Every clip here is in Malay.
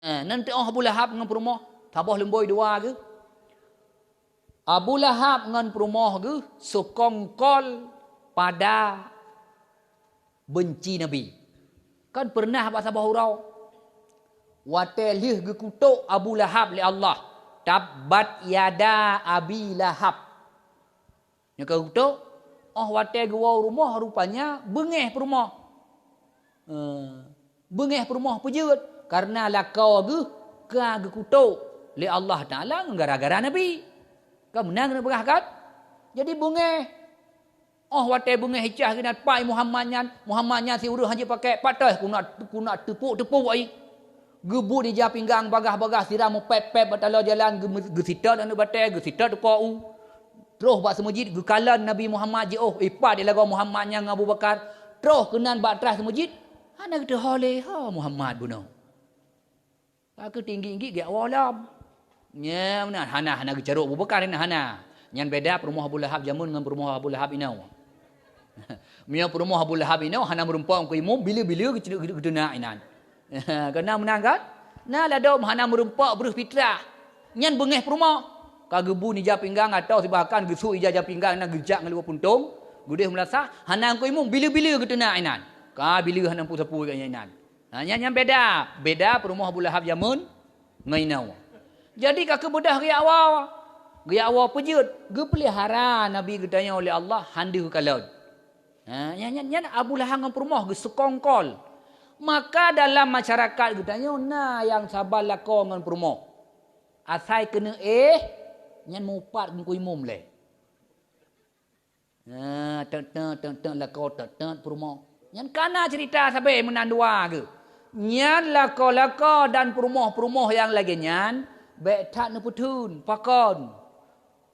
Nanti Abu Lahab dengan perumah tabah lemboi dua ke. Abu Lahab dengan perumah ke sekongkol pada benci Nabi. Kan pernah pak sabah hurau. Watelih ke kutuk Abu Lahab li Allah. Tabbat yada Abi Lahab. Yang ke kutuk, watel ke rumah rupanya bengeh perumah. Bengeh perumah pejut. Karena lakau ke kutuk li Allah Ta'ala gara-gara Nabi. Kan menang kena berah kan? Jadi bengeh. Watai bengeh hicah kena pai Muhammadnya si urus hanya pakai patah. Ku nak tepuk ai. Gebu di jah pinggang bagah-bagah siram pep-pep batala jalan gesita dan batai gesita depa terus bak semajid gekalan Nabi Muhammad je ipa dia lagu Muhammadnya dengan Abu Bakar. Terus kenan bak teras semajid. Hana kita hole Muhammad bunuh. Aku tinggi-tinggi gak walam. Nya mana hana gecaruk Abu Bakar ni hana. Nyan beda perumah Abu Lahab jamun dengan perumah Abu Lahab inau. Mia perumah Abu Lahab inau hana merumpang ku imam bila-bila gedena inan. Kena menang kan? Nah ladom hana merumpak berus fitrah. Nyan bengeh perumah. Kagebu ni jah pinggang atau sibakan gesu ija jah pinggang nak gejak dengan luar puntung. Gudeh melasa hana ku imam bila-bila gedena inan. Ka bila hana pu-sapu kat inan. Yang beda perumah Abu Lahab jamun ngainau. Jadi kakak bedah ri awal pejut ge pelihara Nabi gedanya oleh Allah handu kalon. Yang Abu Lahab dengan perumah ge sekongkol. Maka dalam masyarakat gedanya yang sabar lakau dengan perumah. Asai kena nyan mupat dengan ku imum le. Tek lakau tek perumah. Nyan kana cerita sampai menandua ke. Nyan lako-lako dan perumah-perumah yang lagi nyan betak neputun pakon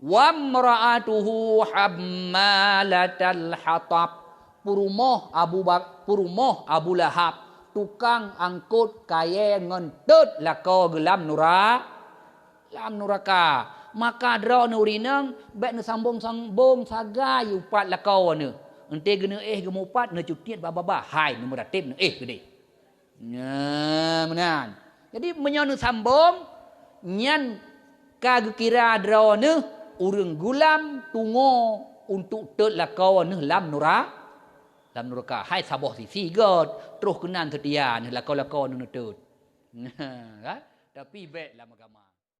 wamra'atuhu hammalatal hatab perumah Abu Lahab tukang angkut kaya ngentut lako gelam nuraka maka dra nurinang bek ne sambung-sambung sagai upat lako ne ente gena gemupat ne cutiat baba hai ne meratib ne gede. Menan. Jadi menyonu sambung nyan kag kira drone urang gulam tungo untuk tet lakau ne lam nuraka hai saboh sisi god terus kenan setia ne lakau ne tet. Kan? Tapi baik lam agama.